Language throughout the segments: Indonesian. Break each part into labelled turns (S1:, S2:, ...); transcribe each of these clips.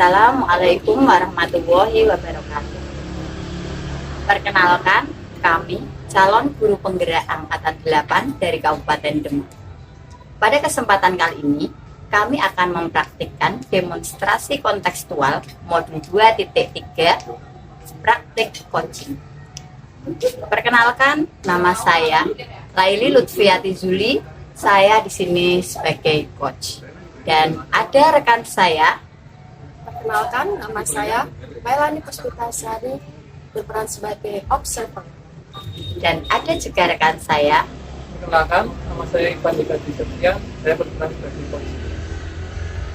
S1: Assalamualaikum warahmatullahi wabarakatuh. Perkenalkan, kami calon guru penggerak angkatan 8 dari Kabupaten Demak. Pada kesempatan kali ini, kami akan mempraktikkan demonstrasi kontekstual modul 2.3 praktik coaching. Perkenalkan, nama saya Laili Lutfiati Zuli. Saya di sini sebagai coach. Dan ada rekan saya.
S2: Perkenalkan, nama saya Mailani Puspitasari, berperan sebagai observer.
S1: Dan ada juga rekan saya.
S3: Perkenalkan, nama saya Ivan Dikati Setia, saya berperan sebagai coach.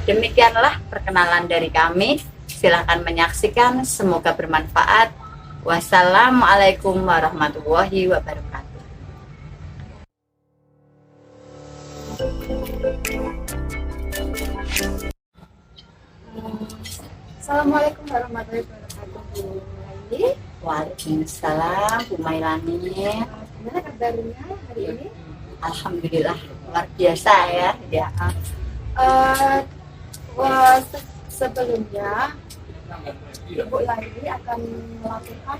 S1: Demikianlah perkenalan dari kami. Silahkan menyaksikan, semoga bermanfaat. Wassalamualaikum warahmatullahi wabarakatuh.
S2: Assalamualaikum warahmatullahi wabarakatuh, Bu Laili.
S1: Waalaikumsalam, Bu Mailani.
S2: Gimana kabarnya hari ini?
S1: Alhamdulillah, luar biasa ya.
S2: Sebelumnya, Ibu Laili akan melakukan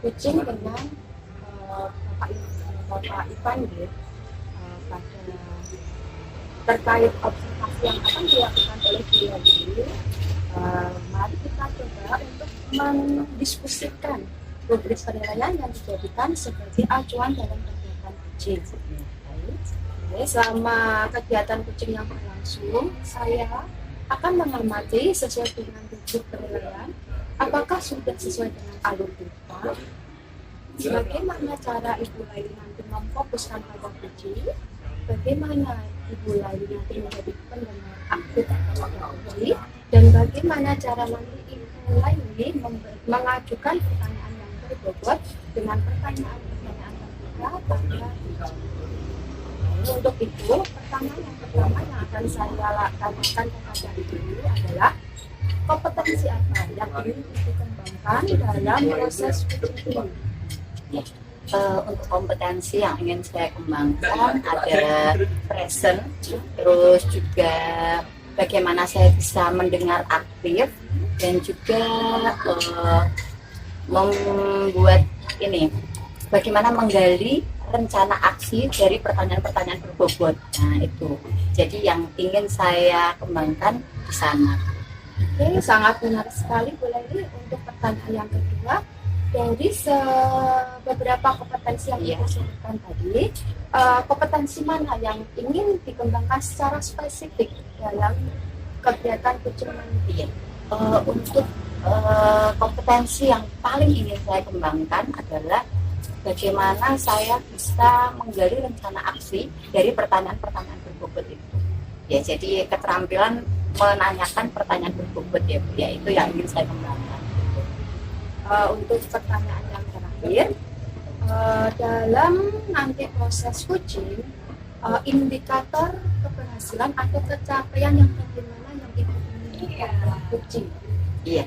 S2: coaching dengan Bapak Ivan pada terkait observasi yang akan dilakukan oleh beliau ini. Mari kita coba untuk mendiskusikan rubrik penilaian yang dijadikan sebagai acuan dalam kegiatan coaching. Selama kegiatan coaching yang berlangsung, saya akan mengamati sesuai dengan rubrik penilaian apakah sudah sesuai dengan alur kita, bagaimana cara Ibu Laili nanti memfokuskan pada coaching, bagaimana Ibu Laili nanti menjadi pendengar aktif atau baik, dan bagaimana cara nanti Ibu Laili mengajukan pertanyaan yang berbobot dengan pertanyaan-pertanyaan terbuka pada untuk itu, pertanyaan yang pertama yang akan saya tanyakan kepada Ibu adalah kompetensi apa yang ingin dikembangkan dalam proses coaching ini?
S1: Untuk kompetensi yang ingin saya kembangkan ada present, terus juga bagaimana saya bisa mendengar aktif, dan juga membuat ini bagaimana menggali rencana aksi dari pertanyaan-pertanyaan berbobot. Nah itu, jadi yang ingin saya kembangkan di sana.
S2: Oke, sangat menarik sekali Bu Laili. Untuk pertanyaan yang kedua, dari beberapa kompetensi yang kita sebutkan tadi, kompetensi mana yang ingin dikembangkan secara spesifik dalam kegiatan coaching nanti?
S1: Untuk kompetensi yang paling ingin saya kembangkan adalah bagaimana saya bisa menggali rencana aksi dari pertanyaan-pertanyaan berbobot itu. Ya, jadi keterampilan menanyakan pertanyaan berbobot ya Bu, ya itu yang ingin saya kembangkan.
S2: Untuk pertanyaan yang terakhir, dalam nanti proses coaching, indikator keberhasilan atau capaian yang bagaimana yang Ibu ingin coaching?
S1: Iya.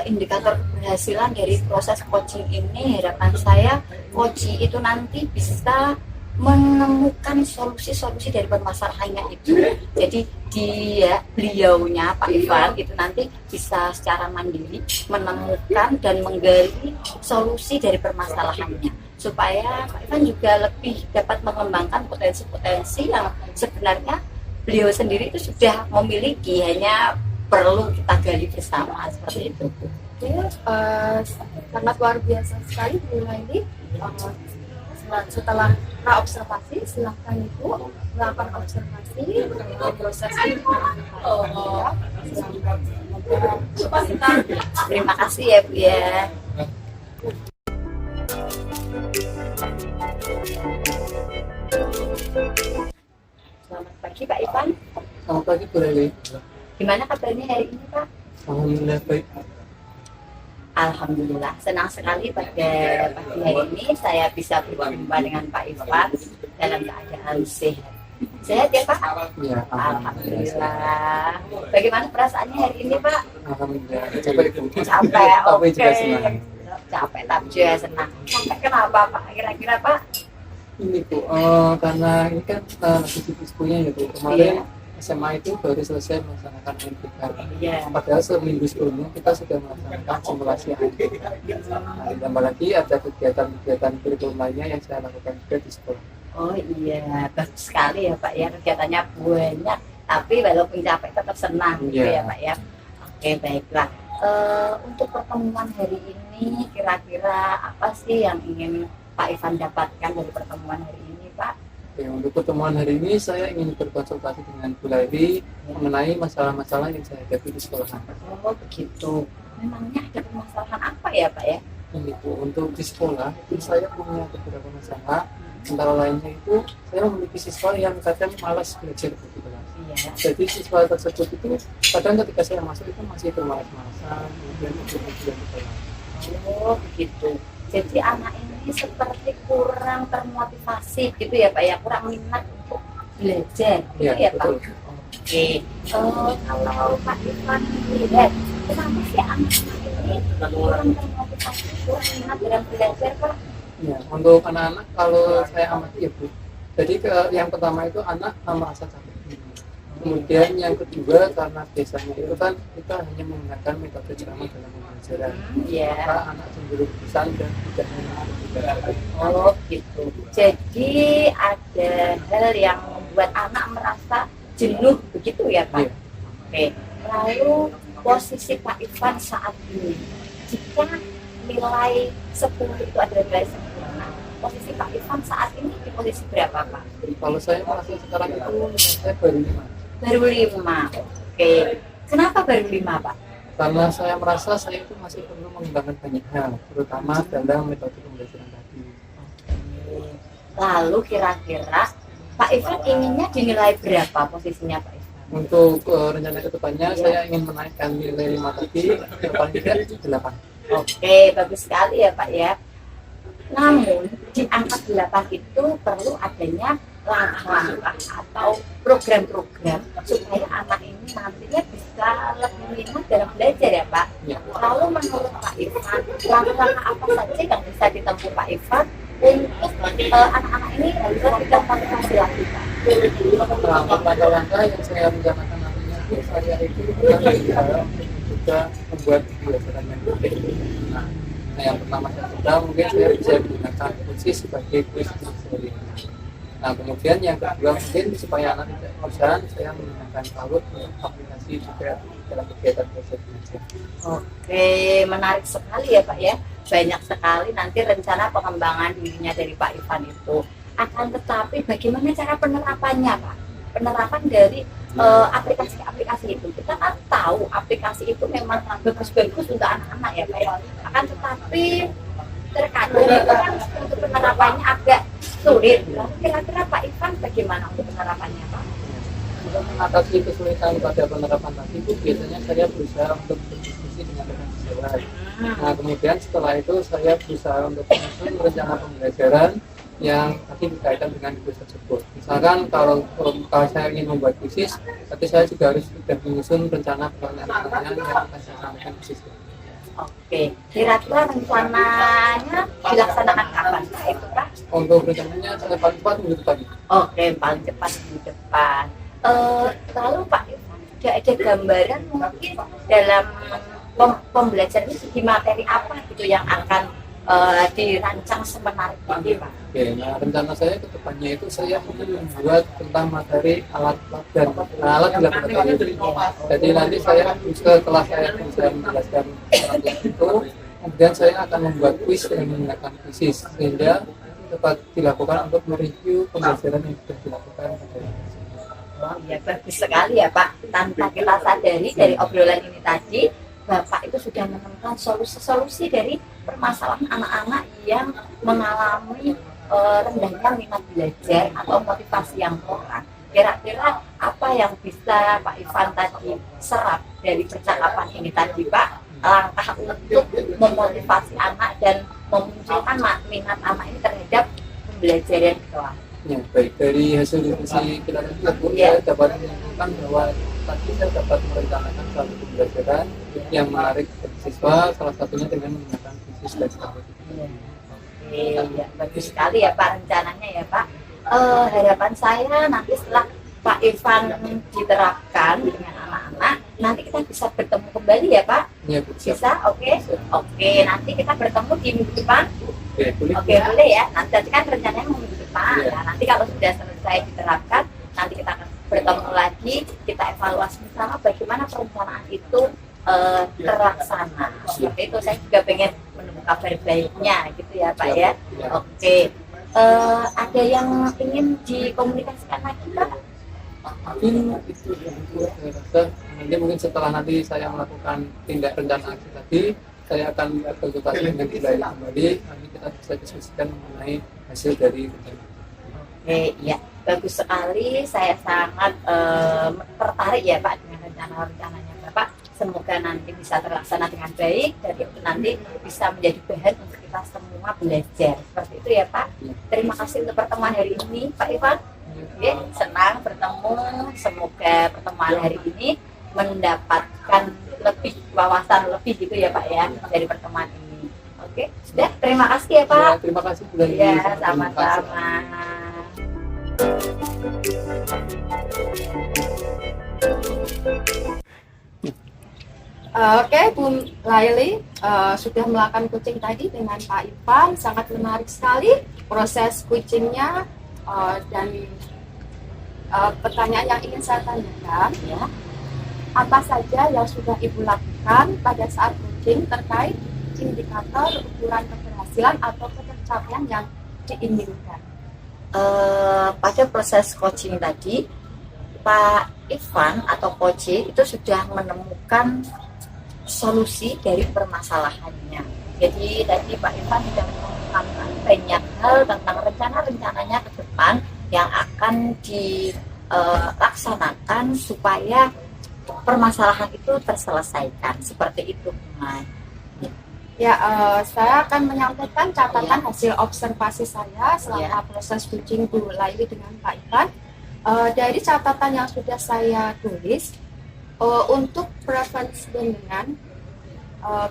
S1: Indikator keberhasilan dari proses coaching ini, harapan saya coaching itu nanti bisa menemukan solusi-solusi dari permasalahannya itu. Jadi beliaunya Pak Ivan itu nanti bisa secara mandiri menemukan dan menggali solusi dari permasalahannya, supaya Pak Ivan juga lebih dapat mengembangkan potensi-potensi yang sebenarnya beliau sendiri itu sudah memiliki, hanya perlu kita gali bersama, seperti itu.
S2: Oke, sangat luar biasa sekali Bu Laili. Setelah observasi, silahkan Ibu melakukan observasi proses ini.
S1: Terima kasih ya Bu ya. Selamat pagi Pak Ivan.
S3: Selamat pagi Bu Laili.
S1: Gimana kabarnya hari ini Pak?
S3: Alhamdulillah baik.
S1: Alhamdulillah, senang sekali pada pagi hari ini saya bisa berjumpa dengan Pak Ivan dalam keadaan sehat. Sehat ya Pak?
S3: Ya,
S1: Alhamdulillah. Bagaimana perasaannya hari ini Pak?
S3: Alhamdulillah. Capek Bu.
S1: Capek,
S3: Tapi
S1: oke.
S3: juga senang.
S1: Capek tapi juga senang. Capek kenapa Pak? Kira-kira Pak?
S3: Ini Bu, karena ini kan sibuk-sibuknya ya Bu. Kemarin SMA itu baru selesai melaksanakan UNBK.
S1: Iya.
S3: Padahal seminggu sebelumnya kita sudah melaksanakan simulasi UNBK. Nah, ditambah lagi ada kegiatan-kegiatan kurikulum lainnya yang saya lakukan juga di sekolah.
S1: Oh iya, bagus sekali ya Pak ya, kegiatannya banyak, tapi walaupun capek tetap senang gitu
S3: Iya.
S1: ya Pak ya. Oke baiklah. Untuk pertemuan hari ini kira-kira apa sih yang ingin Pak Ivan dapatkan dari pertemuan hari ini Pak?
S3: Oke, untuk pertemuan hari ini saya ingin berkonsultasi dengan Bu Laili mengenai masalah-masalah yang saya hadapi di sekolah.
S1: Oh begitu. Memangnya ada permasalahan apa ya Pak ya?
S3: Itu untuk di sekolah itu saya punya beberapa masalah. Antara lainnya itu saya memiliki siswa yang kadang malas belajar di kelas.
S1: Iya.
S3: Jadi siswa tersebut itu kadang ketika saya masuk itu masih bermalas-malasan, kemudian kemudian di kelas.
S1: Oh begitu. Jadi anak ini seperti kurang termotivasi gitu ya Pak ya, kurang minat untuk belajar gitu
S3: Iya,
S1: ya Pak.
S3: betul.
S1: Oke. Kalau Pak Ivan lihat, kenapa sih anak-anak ini kurang termotivasi, kurang minat dalam belajar Pak?
S3: Ya, untuk anak-anak kalau saya amati ya Bu. Jadi yang pertama itu anak merasa capek. Kemudian yang kedua karena biasanya itu kan kita hanya menggunakan metode ceramah dalam pembelajaran.
S1: Iya.
S3: Maka anak cenderung bosan dan tidak mengenal pembelajaran.
S1: Oh gitu. Jadi ada hal yang membuat anak merasa jenuh begitu ya Pak?
S3: Iya.
S1: Oke. Lalu posisi Pak Ivan saat ini, jika nilai 10 itu adalah nilai sempurna, posisi Pak Ivan saat ini di posisi berapa Pak?
S3: Kalau saya merasa sekarang itu saya baru 5.
S1: Baru 5. Oke. Kenapa baru 5 Pak?
S3: Karena saya merasa saya itu masih perlu mengembangkan banyak hal, terutama dalam metode pembelajaran tadi.
S1: Lalu kira-kira Pak Ivan inginnya dinilai berapa posisinya Pak Ivan?
S3: Untuk rencana kedepannya saya ingin menaikkan nilai 5 tadi paling tidak 8.
S1: Oke, bagus sekali ya Pak ya. Namun di angka 8 itu perlu adanya langkah-langkah atau program-program supaya anak ini nantinya bisa lebih minat dalam belajar ya Pak.
S3: Ya.
S1: Lalu menurut Pak Ivan, langkah-langkah apa saja yang bisa ditempuh Pak Ivan untuk anak-anak ini bisa tidak motivasi lagi Pak?
S3: Langkah-langkah yang saya rencanakan nantinya itu saya itu akan berusaha untuk juga membuat pembelajaran yang baik. Nah, yang pertama saya coba mungkin saya bisa menggunakan kunci sebagai kuis sendiri. Nah, kemudian yang kedua mungkin supaya anak tidak bosan, saya menggunakan Kahoot untuk aplikasi juga dalam kegiatan belajar mengajar.
S1: Oke, menarik sekali ya Pak ya. Banyak sekali nanti rencana pengembangan dirinya dari Pak Ivan itu. Akan tetapi bagaimana cara penerapannya Pak? Penerapan dari aplikasi-aplikasi itu. Kita kan tahu aplikasi itu memang bagus-bagus untuk anak-anak ya Pak ya. Akan tetapi terkadang itu kan untuk penerapannya agak sulit. Lalu kira-kira Pak Ivan bagaimana untuk penerapannya Pak?
S3: Untuk mengatasi kesulitan pada penerapan tadi itu biasanya saya berusaha untuk berdiskusi dengan rekan sejawat. Nah, kemudian setelah itu saya berusaha untuk menyusun rencana pembelajaran yang tadi berkaitan dengan kuis tersebut. Misalkan kalau saya ingin membuat kuisis, berarti saya juga harus sudah menyusun rencana pertanyaan-pertanyaan yang akan saya sampaikan ke siswa.
S1: Oke, kira-kira rencananya dilaksanakan kapan Pak itu Pak?
S3: Untuk rencananya saya paling cepat minggu depan.
S1: Oke, paling cepat di depan. Lalu Pak Ivan, sudah ada gambaran mungkin dalam pembelajaran ini di materi apa gitu yang akan dirancang semenarik ini Pak?
S3: Oke, nah rencana saya ke depannya itu saya ingin membuat tentang materi alat dan alat di laboratorium. Jadi nanti saya setelah saya bisa menjelaskan alat itu, kemudian saya akan membuat kuis dengan menggunakan kuisis sehingga dapat dilakukan untuk mereview pembelajaran yang sudah dilakukan.
S1: Oh iya, bagus sekali ya Pak. Tanpa kita sadari dari obrolan ini tadi, Bapak itu sudah menemukan solusi-solusi dari permasalahan anak-anak yang mengalami rendahnya minat belajar atau motivasi yang kurang. Kira-kira apa yang bisa Pak Ivan tadi serap dari percakapan ini tadi Pak? Langkah untuk memotivasi anak dan memunculkan minat anak ini terhadap pembelajaran di kelas.
S3: Ya, baik dari hasil diskusi kita tadi, saya dapat menyimpulkan bahwa tadi saya dapat merencanakan satu pembelajaran yang menarik bagi siswa, salah satunya dengan menggunakan kuisis dan strategi.
S1: Ya, bagus sekali ya Pak rencananya ya Pak. Harapan saya nanti setelah Pak Ivan diterapkan dengan anak-anak, nanti kita bisa bertemu kembali ya Pak?
S3: Iya Bu. Siap.
S1: Bisa? Oke? Oke, nanti kita bertemu di minggu depan.
S3: Oke, boleh.
S1: Oke, boleh ya. Nanti kan rencananya minggu depan.
S3: Iya.
S1: Nah, nanti kalau sudah selesai diterapkan, nanti kita akan bertemu lagi, kita evaluasi bersama bagaimana perencanaan itu terlaksana. Seperti itu, saya juga pengen menunggu kabar baiknya gitu ya Pak ya.
S3: Iya.
S1: Oke. Ada yang ingin dikomunikasikan lagi Pak?
S3: Mungkin itu saya rasa nanti mungkin setelah nanti saya melakukan tindak rencana aksi tadi, saya akan berkonsultasi dengan wilayah kembali, nanti kita bisa diskusikan mengenai hasil dari rencana.
S1: Oke, iya, bagus sekali. Saya sangat tertarik ya Pak dengan rencana-rencananya Bapak. Semoga nanti bisa terlaksana dengan baik dan itu nanti bisa menjadi bahan untuk kita semua belajar. Seperti itu ya Pak. Terima kasih untuk pertemuan hari ini Pak Ivan. Oke, senang bertemu. Semoga pertemuan hari ini mendapatkan lebih wawasan lebih gitu ya Pak ya dari pertemuan ini. Oke, sudah. Terima kasih ya Pak.
S3: Ya, terima kasih Bu Lali.
S1: Ya,
S3: Terima kasih.
S1: sama-sama.
S2: Oke, Bu Laili sudah melakukan coaching tadi dengan Pak Ivan, sangat menarik sekali proses coachingnya dan pertanyaan yang ingin saya tanyakan ya, apa saja yang sudah Ibu lakukan pada saat coaching terkait indikator ukuran keberhasilan atau pencapaian yang diinginkan?
S1: Pada proses coaching tadi, Pak Ivan atau coach itu sudah menemukan solusi dari permasalahannya. Jadi tadi Pak Ivan sudah menemukan banyak hal tentang rencana-rencananya ke depan yang akan dilaksanakan supaya permasalahan itu terselesaikan. Seperti itu, Mas.
S2: Ya, saya akan menyampaikan catatan hasil observasi saya selama proses coaching Bu Laili dengan Pak Ivan. Dari catatan yang sudah saya tulis, untuk preferensi dengan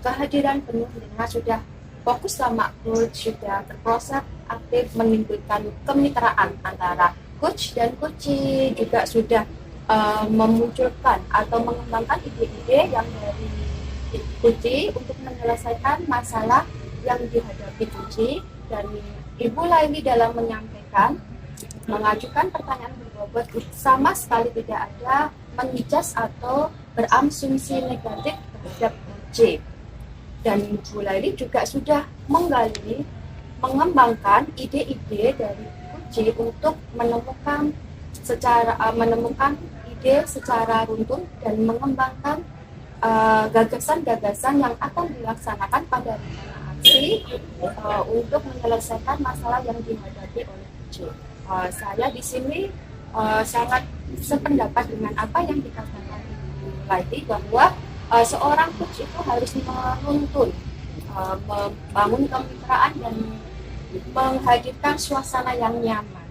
S2: kehadiran penuh dengan sudah fokus sama coach, sudah berproses aktif menimbulkan kemitraan antara coach dan coachee, juga sudah memunculkan atau mengembangkan ide-ide yang dari coachee untuk menyelesaikan masalah yang dihadapi coachee, dan Ibu Laili dalam menyampaikan mengajukan pertanyaan berbobot sama sekali tidak ada menjudge atau berasumsi negatif terhadap coachee. Dan Ibu Laili juga sudah mengembangkan ide-ide dari coachee untuk menemukan ide secara runtun dan mengembangkan gagasan-gagasan yang akan dilaksanakan pada rencana aksi untuk menyelesaikan masalah yang dihadapi oleh coachee. Saya di sini sangat sependapat dengan apa yang dikatakan Ibu Laili, bahwa seorang coach itu harus menuntun, membangun kemitraan dan menghadirkan suasana yang nyaman.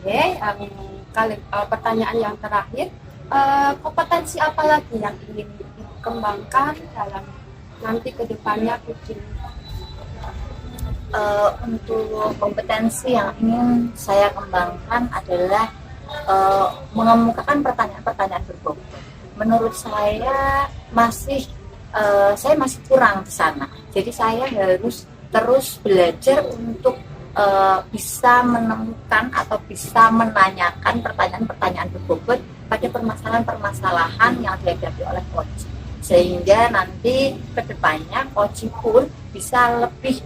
S2: Oke, pertanyaan yang terakhir, kompetensi apa lagi yang ingin dikembangkan dalam nanti kedepannya coaching?
S1: Untuk kompetensi yang ingin saya kembangkan adalah mengemukakan pertanyaan-pertanyaan berbobot. Menurut saya saya masih kurang di sana. Jadi saya harus terus belajar untuk bisa menemukan atau bisa menanyakan pertanyaan-pertanyaan berbobot pada permasalahan-permasalahan yang dihadapi oleh coach, sehingga nanti kedepannya coach pun bisa lebih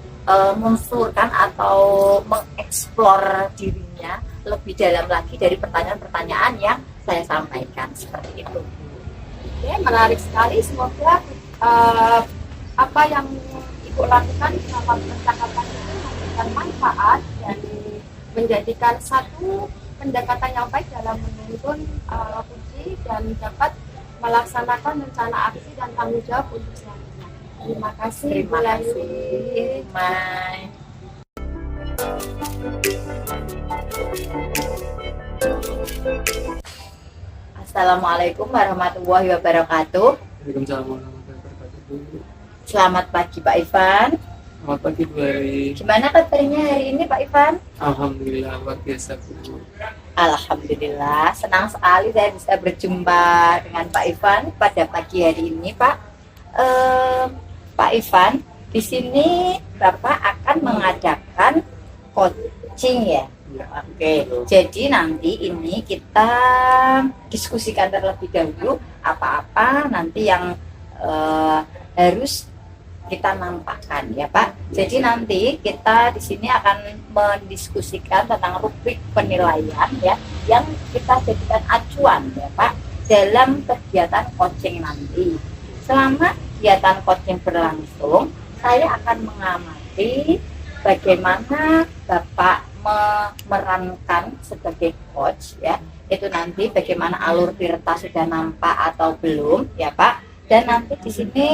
S1: memflurkan atau mengeksplor dirinya lebih dalam lagi dari pertanyaan-pertanyaan yang saya sampaikan. Seperti itu.
S2: Oke, menarik sekali. Semoga apa yang Ibu lakukan selama percakapan itu memberikan manfaat dan menjadikan satu pendekatan yang baik dalam menuntun coachee dan dapat melaksanakan rencana aksi dan tanggung jawab untuk selanjutnya. Terima kasih.
S1: Terima kasih, Mai. Assalamualaikum warahmatullahi wabarakatuh.
S3: Waalaikumsalam warahmatullahi wabarakatuh.
S1: Selamat pagi Pak Ivan.
S3: Selamat pagi Bu Laili.
S1: Gimana kabarnya hari ini Pak Ivan?
S3: Alhamdulillah luar biasa Bu.
S1: Alhamdulillah, senang sekali saya bisa berjumpa dengan Pak Ivan pada pagi hari ini, Pak. Pak Ivan, di sini Bapak akan mengadakan coaching ya.
S3: Ya.
S1: Oke, jadi nanti ini kita diskusikan terlebih dahulu apa-apa nanti yang harus kita nampakkan ya Pak. Jadi nanti kita di sini akan mendiskusikan tentang rubrik penilaian ya yang kita jadikan acuan ya Pak dalam kegiatan coaching nanti. Selama kegiatan coaching berlangsung, saya akan mengamati bagaimana Bapak memerankan sebagai coach ya. Itu nanti bagaimana alur Tirta sudah nampak atau belum ya Pak. Dan nanti di sini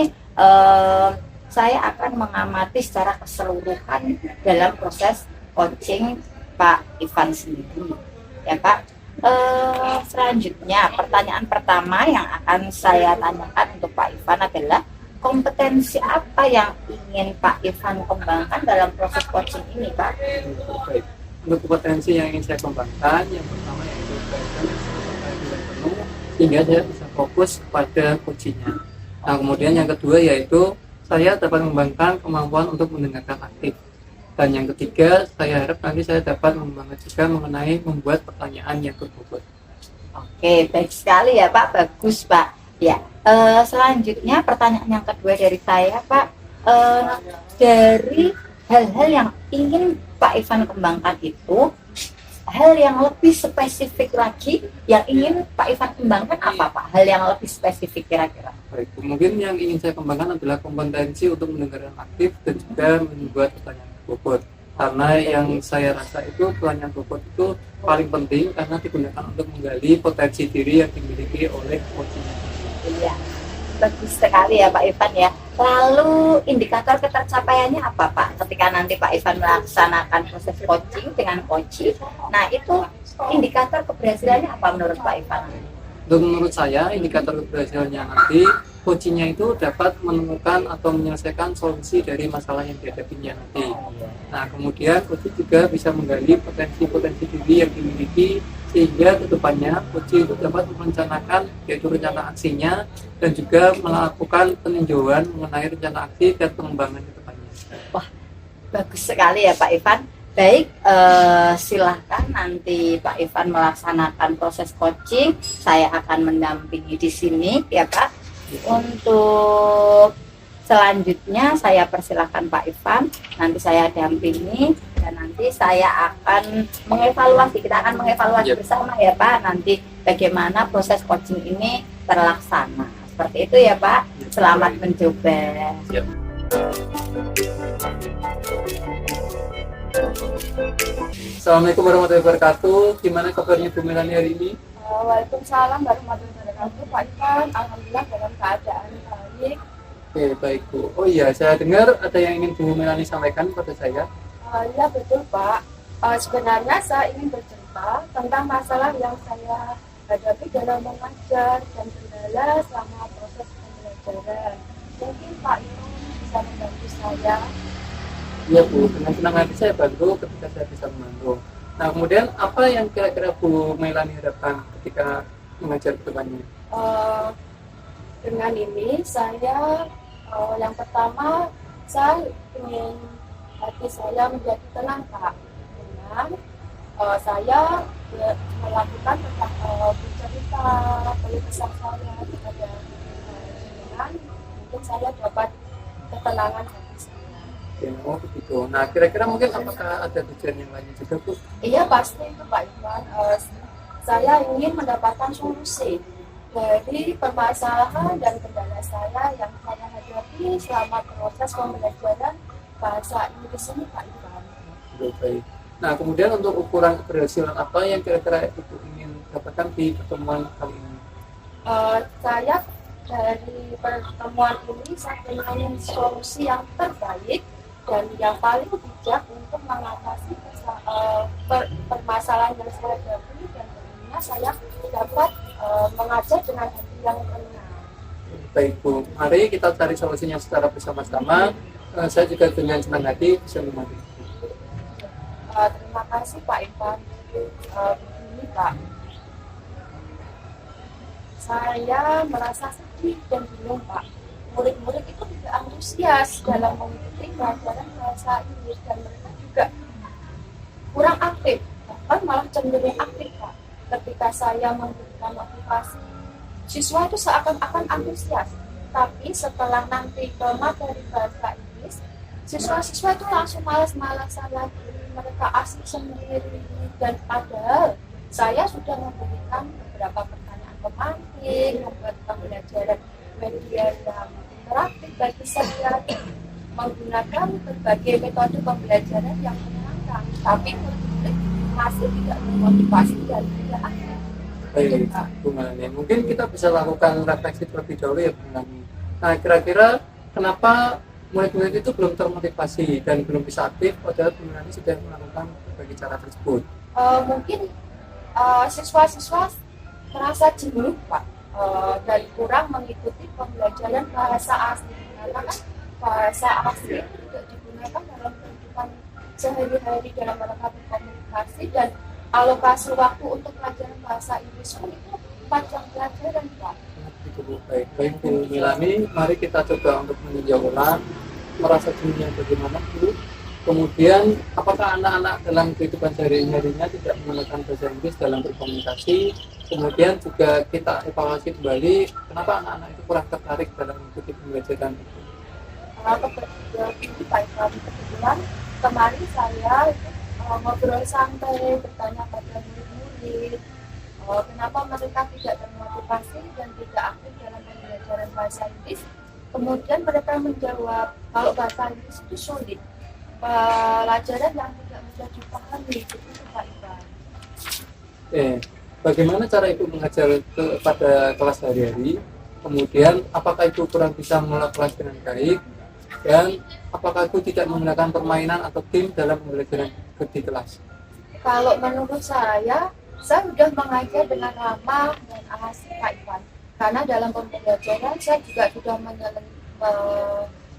S1: saya akan mengamati secara keseluruhan dalam proses coaching Pak Ivan sendiri ya Pak. Selanjutnya pertanyaan pertama yang akan saya tanyakan untuk Pak Ivan adalah kompetensi apa yang ingin Pak Ivan kembangkan dalam proses coaching ini Pak?
S3: Baik. Untuk kompetensi yang ingin saya kembangkan, yang pertama yaitu berkaitan dengan penuh sehingga saya bisa fokus kepada coachingnya. Nah kemudian yang kedua yaitu saya dapat mengembangkan kemampuan untuk mendengarkan aktif. Dan yang ketiga, saya harap nanti saya dapat mengembangkan juga mengenai membuat pertanyaan yang berbobot.
S1: Oke, baik sekali ya Pak, bagus Pak. Ya, selanjutnya pertanyaan yang kedua dari saya Pak, dari hal-hal yang ingin Pak Ivan kembangkan itu, hal yang lebih spesifik lagi yang ingin Pak Ivan kembangkan apa Pak? Hal yang lebih spesifik kira-kira?
S3: Baik, mungkin yang ingin saya kembangkan adalah kompetensi untuk mendengarkan aktif dan juga membuat pertanyaan berbobot. Karena yang saya rasa itu pertanyaan bobot itu paling penting karena digunakan untuk menggali potensi diri yang dimiliki oleh coaching.
S1: Iya, bagus sekali ya Pak Ivan ya. Lalu indikator ketercapaiannya apa Pak? Ketika nanti Pak Ivan melaksanakan proses coaching dengan coaching, nah itu indikator keberhasilannya apa menurut Pak Ivan?
S3: Untuk menurut saya, indikator keberhasilannya nanti coachingnya itu dapat menemukan atau menyelesaikan solusi dari masalah yang dihadapinya nanti. Nah kemudian coaching juga bisa menggali potensi-potensi diri yang dimiliki sehingga kedepannya coaching itu dapat merencanakan yaitu rencana aksinya dan juga melakukan peninjauan mengenai rencana aksi dan pengembangan kedepannya.
S1: Wah, bagus sekali ya Pak Ivan. Baik, silahkan nanti Pak Ivan melaksanakan proses coaching. Saya akan mendampingi di sini ya Pak. Untuk selanjutnya saya persilahkan Pak Ivan. Nanti saya dampingi dan nanti saya akan mengevaluasi. Kita akan mengevaluasi bersama ya Pak. Nanti bagaimana proses coaching ini terlaksana. Seperti itu ya Pak. Selamat mencoba.
S3: Yep. Assalamualaikum warahmatullahi wabarakatuh. Gimana kabarnya Bu Melani hari ini?
S2: Waalaikumsalam warahmatullahi wabarakatuh. Pak Ivan, alhamdulillah dalam keadaan baik.
S3: Oke, baik Bu. Oh iya, saya dengar ada yang ingin Bu Melani sampaikan kepada saya.
S2: Ya betul Pak. Sebenarnya saya ingin bercerita tentang masalah yang saya hadapi dalam mengajar dan kendala selama proses pembelajaran. Mungkin Pak Ivan bisa membantu saya.
S3: Iya Bu, dengan senang hati saya bantu ketika saya bisa membantu. Nah kemudian apa yang kira-kira Bu Melani harapkan ketika mengajar ke depannya?
S2: Dengan ini saya yang pertama saya ingin hati saya menjadi tenang Pak. Dengan saya melakukan tentang bercerita keluh kesah saya kepada dengan mungkin saya dapat ketenangan hati saya.
S3: Oh begitu. Nah kira-kira mungkin apakah ada tujuan yang lain juga Bu?
S2: Iya pasti itu Pak Ivan. Saya ingin mendapatkan solusi dari permasalahan dan kendala saya yang saya hadapi selama proses pembelajaran bahasa Inggris ini Pak Ivan.
S3: Baik. Nah kemudian untuk ukuran keberhasilan apa yang kira-kira Ibu ingin dapatkan di pertemuan kali ini?
S2: Saya dari pertemuan ini saya ingin solusi yang terbaik dan yang paling bijak untuk mengatasi permasalahan yang saya hadapi dan tentunya saya dapat mengajar dengan hati yang tenang.
S3: Baik Bu, mari kita cari solusinya secara bersama-sama. Saya juga dengan senang hati bisa membantu.
S2: Terima kasih Pak Ivan. begini Pak, saya merasa sedih dan bingung Pak. Murid-murid itu tidak antusias dalam mengikuti pelajaran bahasa Inggris dan mereka juga kurang aktif, bahkan malah cenderung aktif Pak. Ketika saya memberikan motivasi, siswa itu seakan-akan antusias, tapi setelah nanti ke materi bahasa Inggris, siswa-siswa itu langsung malas-malasan lagi, mereka asik sendiri, dan padahal saya sudah memberikan beberapa pertanyaan pemantik, membuat pembelajaran media yang interaktif bagi saya, menggunakan berbagai metode pembelajaran yang menyenangkan, tapi masih tidak termotivasi dan tidak aktif.
S3: Baik, Bu Melani. Mungkin kita bisa lakukan refleksi terlebih dahulu ya, Bu Melani. Nah, kira-kira kenapa murid-murid itu belum termotivasi dan belum bisa aktif padahal Bu Melani sudah melakukan berbagai cara tersebut?
S2: Mungkin siswa-siswa merasa jenuh Pak, dan kurang mengikuti pembelajaran bahasa asing, karena kan bahasa asing itu tidak digunakan dalam kehidupan sehari-hari dalam mereka berkomunikasi, dan alokasi waktu untuk pelajaran bahasa Inggris pun itu panjang pelajaran Pak.
S3: Itu Bu. Baik Bu Melani, mari kita coba untuk meninjau ulang merasa jenuhnya bagaimana Bu. Kemudian apakah anak-anak dalam kehidupan sehari-harinya tidak menggunakan bahasa Inggris dalam berkomunikasi? Kemudian juga kita evaluasi kembali kenapa anak-anak itu kurang tertarik dalam mengikuti pembelajaran itu.
S2: Kebetulan kemarin saya ngobrol santai, bertanya pada murid-murid kenapa mereka tidak termotivasi dan tidak aktif dalam pembelajaran bahasa Inggris. Kemudian mereka menjawab kalau bahasa Inggris itu sulit, pelajaran yang tidak mudah dipahami, itu Pak Iwan.
S3: Bagaimana cara Ibu mengajar pada kelas hari-hari? Kemudian apakah Ibu kurang bisa mengelola kelas dengan baik? Dan apakah Ibu tidak menggunakan permainan atau tim dalam pembelajaran di kelas?
S2: Kalau menurut saya sudah mengajar dengan ramah dan asik Pak Iwan. Karena dalam pembelajaran saya juga sudah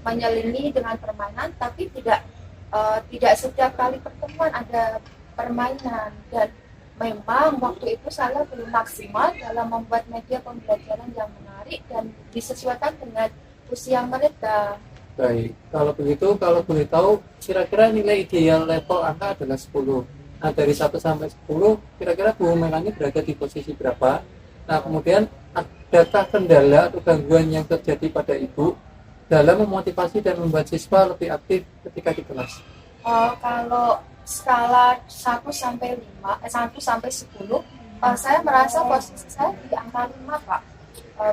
S2: menyelingi dengan permainan, tapi tidak setiap kali pertemuan ada permainan, dan memang waktu itu saya belum maksimal dalam membuat media pembelajaran yang menarik dan disesuaikan dengan usia mereka.
S3: Baik, kalau begitu, kalau boleh tahu, kira-kira nilai ideal level angka adalah 10. Nah, dari 1 sampai 10, kira-kira Bu Melani berada di posisi berapa? Nah, kemudian adakah kendala atau gangguan yang terjadi pada Ibu dalam memotivasi dan membuat siswa lebih aktif ketika di kelas?
S2: Kalau skala 1 sampai 10, saya merasa posisi saya di angka 5 Pak.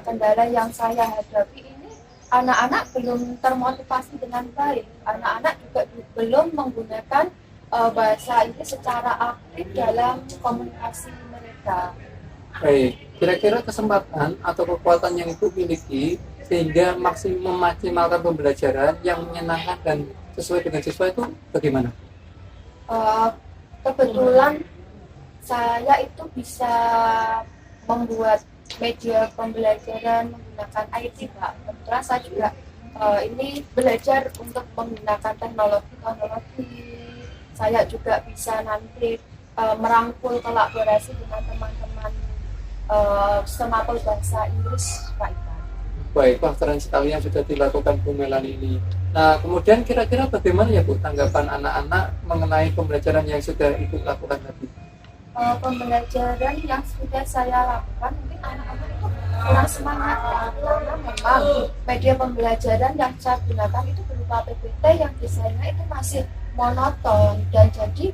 S2: Kendala yang saya hadapi ini, anak-anak belum termotivasi dengan baik, anak-anak juga belum menggunakan bahasa Inggris secara aktif dalam komunikasi mereka.
S3: Baik, kira-kira kesempatan atau kekuatan yang Ibu miliki sehingga memaksimalkan pembelajaran yang menyenangkan dan sesuai dengan siswa itu bagaimana?
S2: Kebetulan saya itu bisa membuat media pembelajaran menggunakan IT Pak. Kebetulan saya juga ini belajar untuk menggunakan teknologi. Saya juga bisa nanti merangkul kolaborasi dengan teman-teman semapel bahasa Inggris Pak Iwan.
S3: Baik, Pak, keren sekali yang sudah dilakukan Bu Melani ini. Nah, kemudian kira-kira bagaimana ya Bu tanggapan anak-anak mengenai pembelajaran yang sudah Ibu lakukan tadi?
S2: Pembelajaran yang sudah saya lakukan, mungkin anak-anak itu kurang semangat karena memang media pembelajaran yang saya gunakan itu berupa PPT yang desainnya itu masih monoton, dan jadi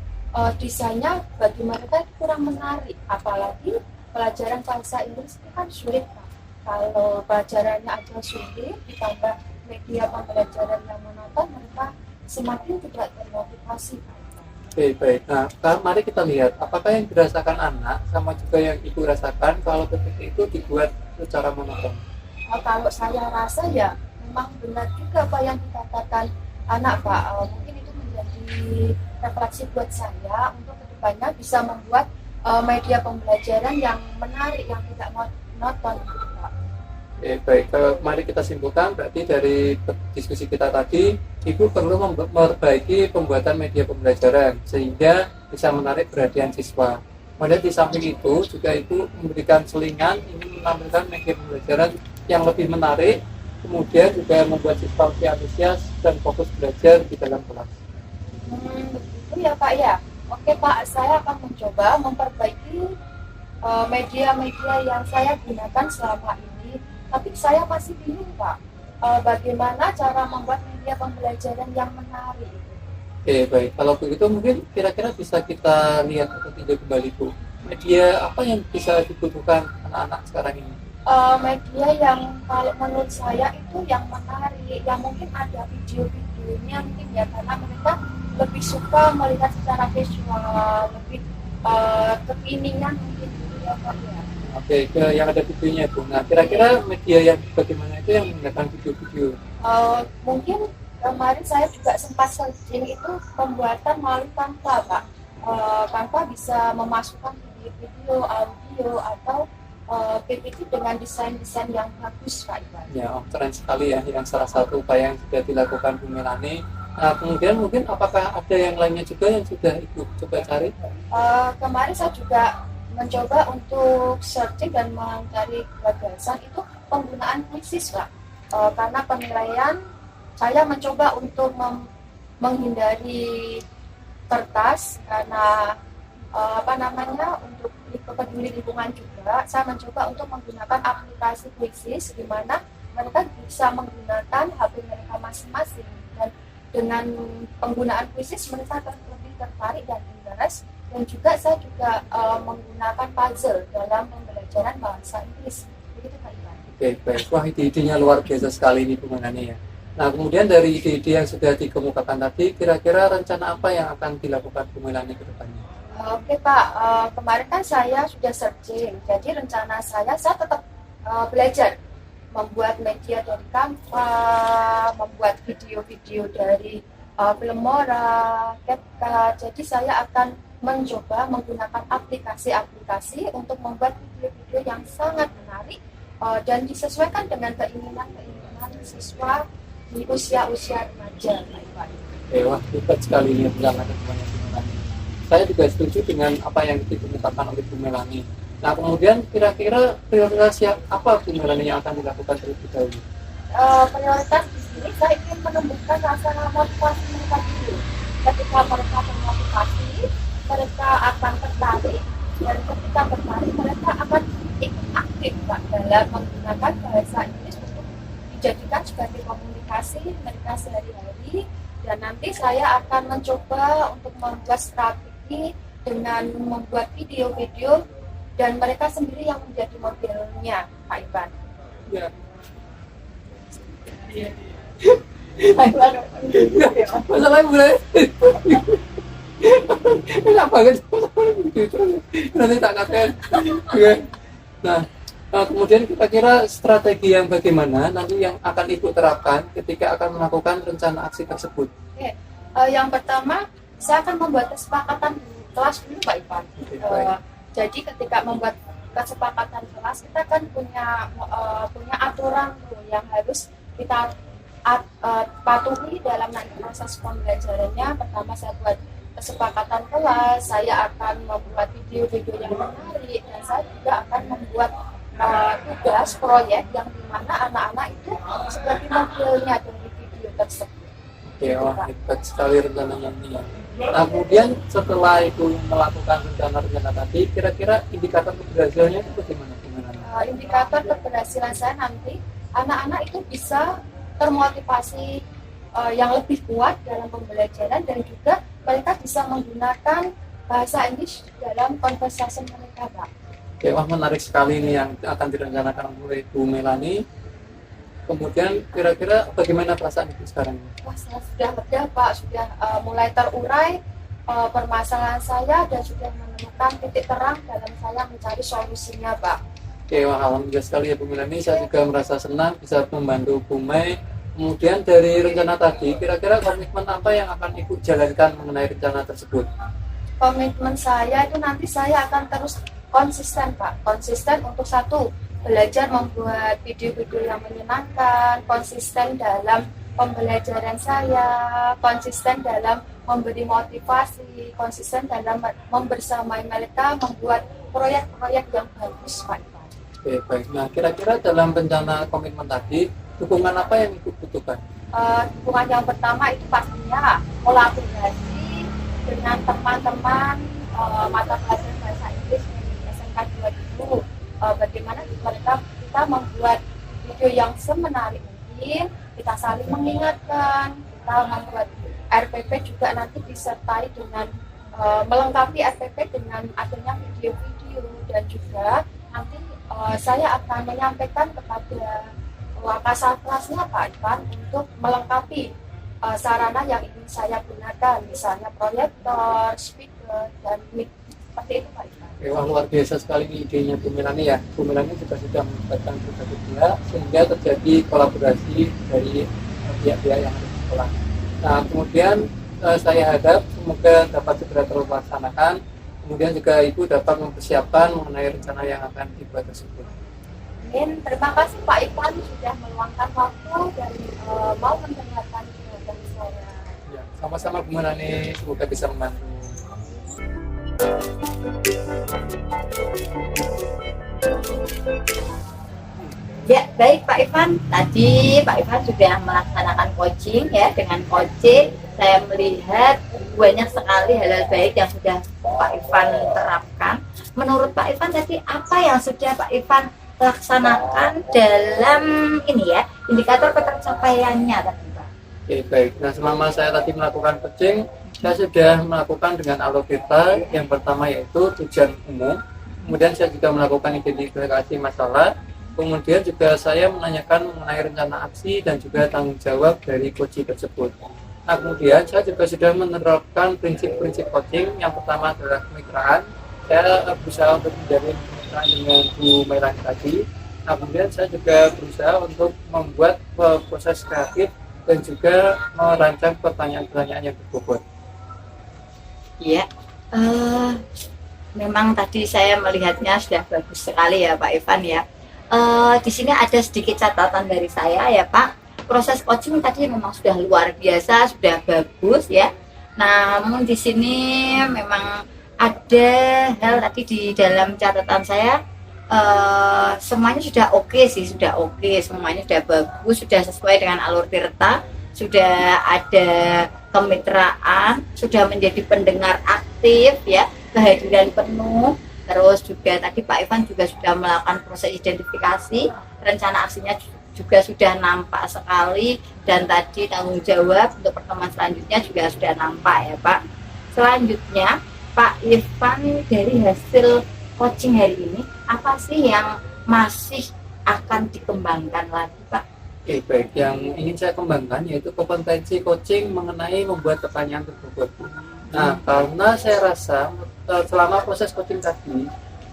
S2: desainnya bagi mereka kurang menarik, apalagi pelajaran bahasa Inggris itu kan sulit Pak. Kalau pelajarannya aja sulit ditambah media pembelajaran yang monoton, mereka semakin tidak termotivasi.
S3: Baik. Nah, mari kita lihat apakah yang dirasakan anak sama juga yang Ibu rasakan kalau PPT itu dibuat secara monoton.
S2: Kalau saya rasa ya memang benar juga apa yang dikatakan anak Pak. Mungkin itu menjadi refleksi buat saya untuk kedepannya bisa membuat media pembelajaran yang menarik, yang tidak monoton gitu Pak.
S3: Baik, mari kita simpulkan berarti dari diskusi kita tadi, Ibu perlu memperbaiki pembuatan media pembelajaran sehingga bisa menarik perhatian siswa. Kemudian di samping itu juga Ibu memberikan selingan, ingin menampilkan media pembelajaran yang lebih menarik, kemudian juga membuat siswa lebih antusias dan fokus belajar di dalam kelas.
S2: Begitu ya Pak ya. Oke Pak, saya akan mencoba memperbaiki media-media yang saya gunakan selama ini. Tapi saya masih bingung Pak, bagaimana cara membuat media pembelajaran yang menarik.
S3: Oke, baik. Kalau begitu mungkin kira-kira bisa kita lihat atau tinjau kembali Bu. Media apa yang bisa dibutuhkan anak-anak sekarang ini?
S2: Media yang kalau menurut saya itu yang menarik, yang mungkin ada video-videonya mungkin ya, karena mereka lebih suka melihat secara visual, lebih kekinian mungkin gitu ya Pak ya.
S3: Oke, yang ada videonya Bu. Nah, kira-kira media yang bagaimana itu yang menggunakan video-video?
S2: Mungkin kemarin saya juga sempat searching itu pembuatan melalui Canva Pak. Canva bisa memasukkan video-video, audio atau PPT dengan desain-desain yang bagus Pak Iwan.
S3: Ya, keren sekali ya. Yang salah satu upaya yang sudah dilakukan Bu Melani. Nah, kemudian mungkin apakah ada yang lainnya juga yang sudah Ibu coba cari?
S2: Kemarin saya juga mencoba untuk searching dan mencari gagasan itu penggunaan krisis Pak. Karena penilaian saya mencoba untuk menghindari kertas karena untuk peduli lingkungan juga. Saya mencoba untuk menggunakan aplikasi krisis di mana mereka bisa menggunakan HP mereka masing-masing, dan dengan penggunaan krisis mereka lebih tertarik dan interest. Dan juga saya juga menggunakan puzzle dalam pembelajaran bahasa Inggris. Begitu Pak Iwan.
S3: Oke, baik. Wah, ide-idenya luar biasa sekali ini Bu Melani ya. Nah, kemudian dari ide-ide yang sudah dikemukakan tadi, kira-kira rencana apa yang akan dilakukan Bu Melani ke depannya?
S2: Oke Pak, kemarin kan saya sudah searching, jadi rencana saya tetap belajar membuat media dari Canva, membuat video-video dari Filmora, CapCut. Jadi saya akan mencoba menggunakan aplikasi-aplikasi untuk membuat video-video yang sangat menarik dan disesuaikan dengan keinginan siswa di usia-usia remaja.
S3: Wah, hebat sekali ini rencana kedepannya Bu Melani. Saya juga setuju dengan apa yang dikemukakan oleh Bu Melani. Nah, kemudian kira-kira prioritas apa Bu Melani yang akan dilakukan terlebih dahulu?
S2: Prioritas di sini saya ingin menumbuhkan rasa motivasi mereka dulu. Ketika mereka termotivasi, mereka akan tertarik, dan ketika tertarik mereka akan ikut aktif Pak, dalam menggunakan bahasa Inggris untuk dijadikan sebagai komunikasi mereka sehari-hari. Dan nanti saya akan mencoba untuk membuat strategi dengan membuat video-video dan mereka sendiri yang menjadi modelnya Pak Iwan.
S3: Ya.
S2: Pak Iwan.
S3: Masalahnya mulai. Enak banget. Nanti tak katakan. Nah, kemudian kira-kira strategi yang bagaimana nanti yang akan Ibu terapkan ketika akan melakukan rencana aksi tersebut?
S2: Oke. Yang pertama, saya akan membuat kesepakatan di kelas dulu Pak Iwan. Jadi ketika membuat kesepakatan kelas, kita kan punya aturan yang harus kita patuhi dalam nanti proses pembelajarannya. Pertama saya buat kesepakatan kelas, saya akan membuat video-video yang menarik, dan saya juga akan membuat tugas proyek yang dimana anak-anak itu sebagai modelnya dari video tersebut.
S3: Oke, wah hebat sekali rencananya ini ya. Nah, kemudian setelah itu melakukan rencana-rencana tadi, kira-kira indikator keberhasilannya itu bagaimana?
S2: Indikator keberhasilan saya nanti, anak-anak itu bisa termotivasi yang lebih kuat dalam pembelajaran, dan juga mereka bisa menggunakan bahasa Inggris dalam conversation mereka, Pak.
S3: Oke, wah menarik sekali ini yang akan direncanakan oleh Bu Melani. Kemudian kira-kira bagaimana perasaan Ibu sekarang?
S2: Wah, saya sudah lega Pak, sudah mulai terurai permasalahan saya dan sudah menemukan titik terang dalam saya mencari solusinya Pak.
S3: Oke, wah alhamdulillah sekali ya Bu Melani. Saya juga merasa senang bisa membantu Bu Mei. Kemudian dari rencana tadi, kira-kira komitmen apa yang akan Ibu jalankan mengenai rencana tersebut?
S2: Komitmen saya itu nanti saya akan terus konsisten Pak, konsisten untuk satu, belajar membuat video-video yang menyenangkan, konsisten dalam pembelajaran saya, konsisten dalam memberi motivasi, konsisten dalam membersamai mereka membuat proyek-proyek yang bagus, Pak Ivan.
S3: Oke, baik. Nah, kira-kira dalam rencana komitmen tadi, dukungan apa yang Ibu butuhkan?
S2: Dukungan yang pertama itu pastinya kolaborasi dengan teman-teman mata pelajaran bahasa Inggris di SMK 2 dulu. Bagaimana kita membuat video yang semenarik mungkin, kita saling mengingatkan, kita membuat RPP juga nanti disertai dengan melengkapi RPP dengan adanya video-video, dan juga nanti saya akan menyampaikan kepada kasal kelasnya Pak Ivan untuk melengkapi sarana yang ingin saya gunakan, misalnya proyektor, speaker, dan mic. Seperti itu Pak Ivan.
S3: Wah, luar biasa sekali idenya Bu Melani ya. Bu Melani juga sudah melibatkan berbagai pihak sehingga terjadi kolaborasi dari pihak-pihak yang ada di sekolah. Nah, kemudian saya harap semoga dapat segera terlaksanakan. Kemudian juga Ibu dapat mempersiapkan mengenai rencana yang akan dibuat tersebut.
S2: Amin. Terima kasih Pak Ivan sudah meluangkan waktu dan mau mendengarkan jawaban saya.
S3: Ya, sama-sama Bu Melani, semoga bisa membantu.
S1: Ya, baik Pak Ivan. Tadi Pak Ivan sudah melaksanakan coaching ya. Dengan coaching saya melihat banyak sekali hal-hal baik yang sudah Pak Ivan terapkan. Menurut Pak Ivan tadi apa yang sudah Pak Ivan laksanakan dalam ini ya, indikator pencapaiannya tadi Pak?
S3: Oke, baik. Nah, selama saya tadi melakukan coaching, saya sudah melakukan dengan alur kita. Yang pertama yaitu tujuan umum. Kemudian saya juga melakukan identifikasi masalah. Kemudian juga saya menanyakan mengenai rencana aksi dan juga tanggung jawab dari coaching tersebut. Nah, kemudian saya juga sudah menerapkan prinsip-prinsip coaching. Yang pertama adalah kemitraan. Saya berusaha untuk menjalin kemitraan dengan Bu Melani tadi. Nah, kemudian saya juga berusaha untuk membuat proses kreatif dan juga merancang pertanyaan-pertanyaan yang berbobot.
S1: Iya, memang tadi saya melihatnya sudah bagus sekali ya Pak Ivan ya. Di sini ada sedikit catatan dari saya ya Pak. Proses coaching tadi memang sudah luar biasa, sudah bagus ya. Namun di sini memang ada hal tadi di dalam catatan saya, semuanya sudah oke sih, sudah oke, semuanya sudah bagus, sudah sesuai dengan alur tirta, sudah ada kemitraan, sudah menjadi pendengar aktif ya, kehadiran penuh. Terus juga tadi Pak Ivan juga sudah melakukan proses identifikasi, rencana aksinya juga sudah nampak sekali, dan tadi tanggung jawab untuk pertemuan selanjutnya juga sudah nampak ya Pak. Selanjutnya Pak Ivan, dari hasil coaching hari ini apa sih yang masih akan dikembangkan lagi Pak?
S3: Oke, baik. Yang ingin saya kembangkan yaitu kompetensi coaching mengenai membuat pertanyaan berbobot. Nah, karena saya rasa selama proses coaching tadi,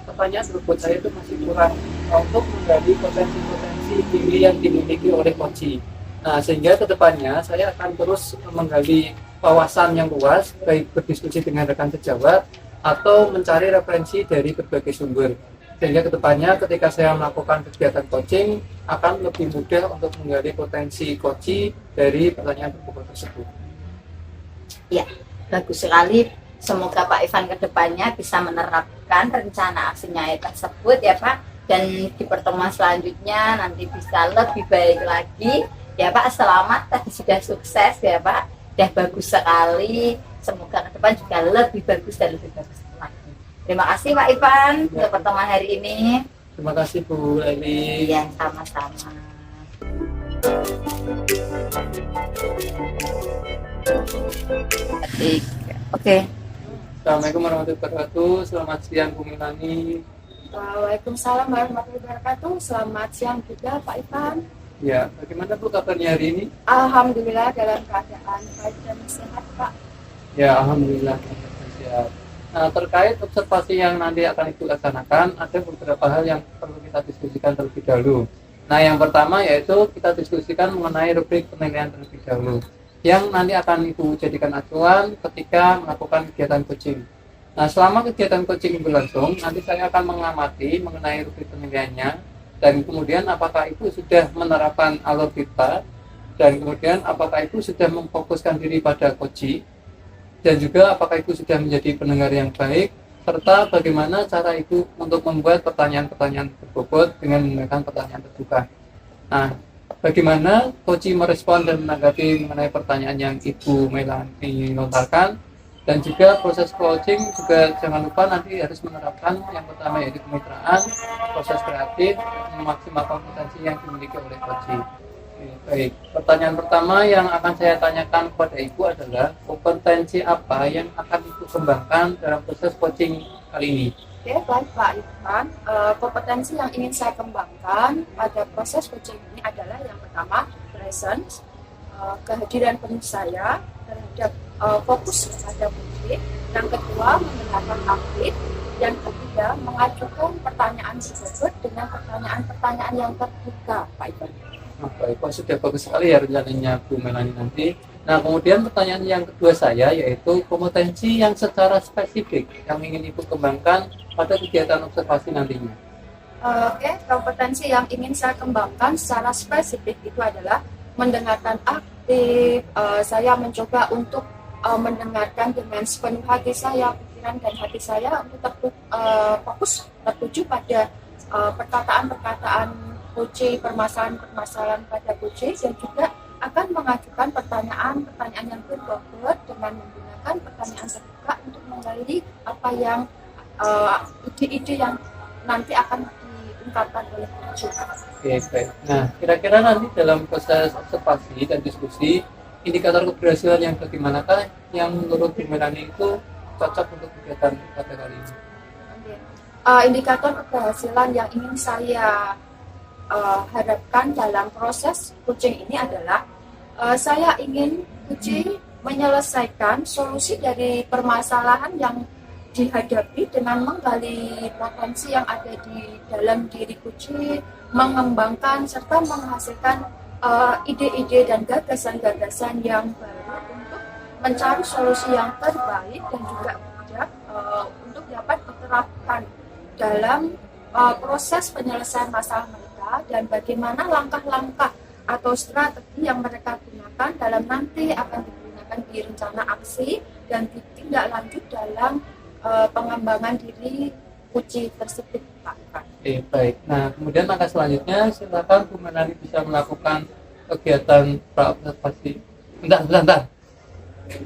S3: pertanyaan berbobot saya itu masih kurang untuk menggali potensi-potensi diri yang dimiliki oleh coaching. Nah, sehingga kedepannya saya akan terus menggali wawasan yang luas, baik berdiskusi dengan rekan sejawat atau mencari referensi dari berbagai sumber. Sehingga kedepannya ketika saya melakukan kegiatan coaching akan lebih mudah untuk menggali potensi coaching dari pertanyaan berbobot tersebut.
S1: Ya, bagus sekali. Semoga Pak Ivan kedepannya bisa menerapkan rencana aksinya tersebut ya Pak, dan di pertemuan selanjutnya nanti bisa lebih baik lagi ya Pak. Selamat, tadi sudah sukses ya Pak, sudah bagus sekali. Semoga ke depan juga lebih bagus dan lebih bagus lagi. Terima kasih Pak Ivan untuk pertemuan hari ini.
S3: Terima kasih Bu Eli.
S1: Iya, sama-sama. Oke.
S3: Assalamualaikum warahmatullahi wabarakatuh. Selamat siang Bu Melani.
S2: Waalaikumsalam warahmatullahi wabarakatuh. Selamat siang juga Pak Ivan.
S3: Ya, bagaimana Bu kabarnya hari ini?
S2: Alhamdulillah dalam keadaan baik dan sehat Pak.
S3: Ya, alhamdulillah sehat. Nah, terkait observasi yang nanti akan Ibu laksanakan, ada beberapa hal yang perlu kita diskusikan terlebih dahulu. Nah, yang pertama yaitu kita diskusikan mengenai rubrik penilaian terlebih dahulu, yang nanti akan Ibu jadikan acuan ketika melakukan kegiatan coaching. Nah, selama kegiatan coaching berlangsung, nanti saya akan mengamati mengenai rubrik penilaiannya, dan kemudian apakah Ibu sudah menerapkan alur kita dan kemudian apakah ibu sudah memfokuskan diri pada koji, dan juga apakah ibu sudah menjadi pendengar yang baik, serta bagaimana cara ibu untuk membuat pertanyaan-pertanyaan berbobot dengan menggunakan pertanyaan terbuka. Nah, bagaimana koji merespon dan menanggapi mengenai pertanyaan yang ibu Melani lontarkan, dan juga proses coaching juga jangan lupa nanti harus menerapkan yang pertama yaitu kemitraan, proses kreatif, memaksimalkan potensi yang dimiliki oleh coaching. Baik, pertanyaan pertama yang akan saya tanyakan kepada ibu adalah kompetensi apa yang akan ibu kembangkan dalam proses coaching kali ini?
S2: Oke, baik Pak Irfan. Kompetensi yang ingin saya kembangkan pada proses coaching ini adalah yang pertama presence, kehadiran penuh saya terhadap fokus pada publik. Yang kedua mendengarkan aktif. Yang ketiga mengajukan pertanyaan berbobot dengan pertanyaan-pertanyaan yang terbuka, Pak Irfan.
S3: Baik, Pak, sudah bagus sekali ya rencananya Bu Melani nanti. Nah, kemudian pertanyaan yang kedua saya yaitu kompetensi yang secara spesifik yang ingin ibu kembangkan pada kegiatan observasi nantinya.
S2: Oke, kompetensi yang ingin saya kembangkan secara spesifik itu adalah mendengarkan aktif. Saya mencoba untuk mendengarkan dengan sepenuh hati saya, pikiran dan hati saya untuk fokus tertuju pada perkataan-perkataan coach, permasalahan-permasalahan pada coach, dan juga akan mengajukan pertanyaan-pertanyaan yang berbobot dengan menggunakan pertanyaan terbuka untuk menggali apa yang ide-ide yang nanti akan diungkapkan oleh coach.
S3: Oke, baik. Nah, kira-kira nanti dalam proses observasi dan diskusi, indikator keberhasilan yang bagaimanakah yang menurut Bu Melani itu cocok untuk kegiatan pada kali ini?
S2: Indikator keberhasilan yang ingin saya harapkan dalam proses coaching ini adalah saya ingin coaching menyelesaikan solusi dari permasalahan yang dihadapi dengan menggali potensi yang ada di dalam diri coaching, mengembangkan serta menghasilkan ide-ide dan gagasan-gagasan yang baru untuk mencari solusi yang terbaik dan juga bijak untuk dapat diterapkan dalam proses penyelesaian masalah mereka, dan bagaimana langkah-langkah atau strategi yang mereka gunakan dalam nanti akan digunakan di rencana aksi dan ditindak lanjut dalam pengembangan diri uji tersebut, Pak.
S3: Oke, baik. Nah, kemudian langkah selanjutnya silakan Bu Melani bisa melakukan kegiatan praobservasi. Bentar.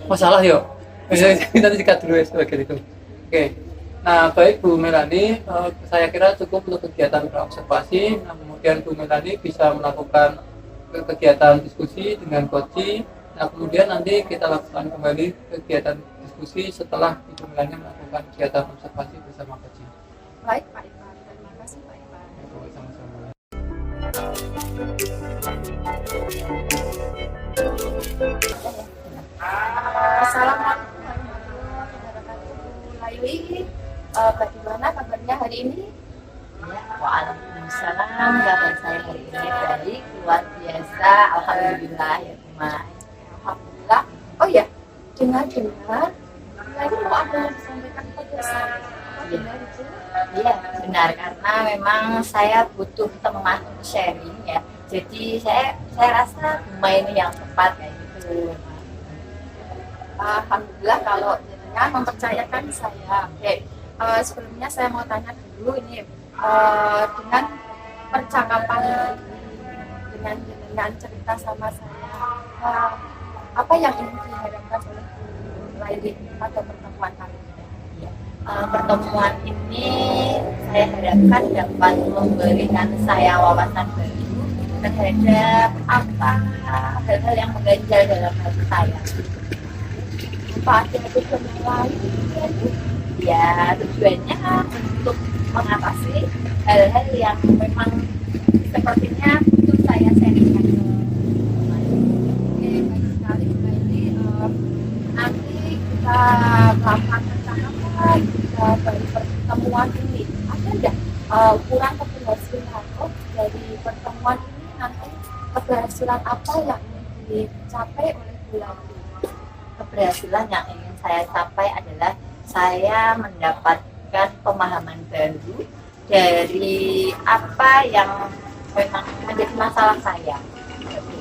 S3: Masalah yuk. Kita sikat dulu ya sebagai itu. Oke. Nah, baik Bu Melani, saya kira cukup untuk kegiatan praobservasi. Nah, kemudian Bu Melani bisa melakukan kegiatan diskusi dengan coach. Nah, kemudian nanti kita lakukan kembali kegiatan diskusi setelah Bu Melani melakukan kegiatan observasi bersama coach.
S2: Baik, Pak Ivan. Terima kasih, Pak Ivan.
S3: Sama-sama.
S2: Assalamualaikum warahmatullahi wabarakatuh. Laili, bagaimana kabarnya hari ini?
S1: Ya, waalaikumsalam. Kabar saya hari ini baik, luar biasa. Alhamdulillah ya, Cuma.
S2: Alhamdulillah. Oh ya, dengar-dengar lagi mau ada yang disampaikan pada saya.
S1: Iya.
S2: Benar itu?
S1: Iya, benar, karena memang saya butuh teman untuk sharing ya. Jadi saya rasa Buma ini yang tepat kayak gitu.
S2: Alhamdulillah kalau jenengan mempercayakan saya. Oke, sebelumnya saya mau tanya dulu ini dengan percakapan dengan jenengan cerita sama saya, apa yang ingin diharapkan oleh Bu Laili pada pertemuan kali ini?
S1: Pertemuan ini saya harapkan dapat memberikan saya wawasan baru terhadap apa hal-hal yang mengganjal dalam hati saya.
S2: Apa ada tujuan yang lain?
S1: Ya, tujuannya untuk mengatasi hal-hal yang memang sepertinya untuk saya sharingkan.
S2: Oke, baik sekali Bu Laili. Nanti kita melakukan percakapan dari pertemuan ini. Ada nggak ukuran keberhasilan dari pertemuan ini, nanti keberhasilan apa yang ingin dicapai oleh Bu Laili?
S1: Keberhasilan yang ingin saya capai adalah saya mendapatkan pemahaman baru dari apa yang memang menjadi masalah saya.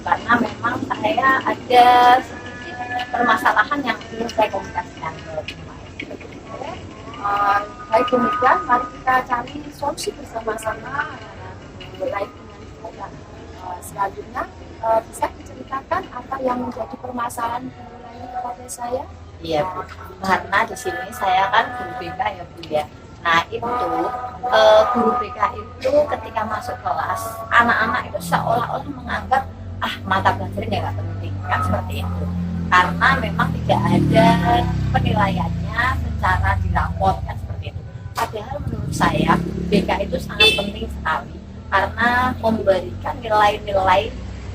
S1: karena memang saya ada sedikit permasalahan yang ingin saya komunikasikan ke
S2: Baik demikian, mari kita cari solusi bersama-sama mulai dengan selanjutnya. Bisa diceritakan apa yang menjadi permasalahan ini kepada saya?
S1: Iya Bu, karena di sini saya kan guru BK ya Bu ya. Nah itu guru BK itu ketika masuk kelas, anak-anak itu seolah-olah menganggap mata pelajarannya nggak penting kan seperti itu. Karena memang tidak ada penilaiannya secara dirapot kan seperti itu. Padahal menurut saya BK itu sangat penting sekali karena memberikan nilai-nilai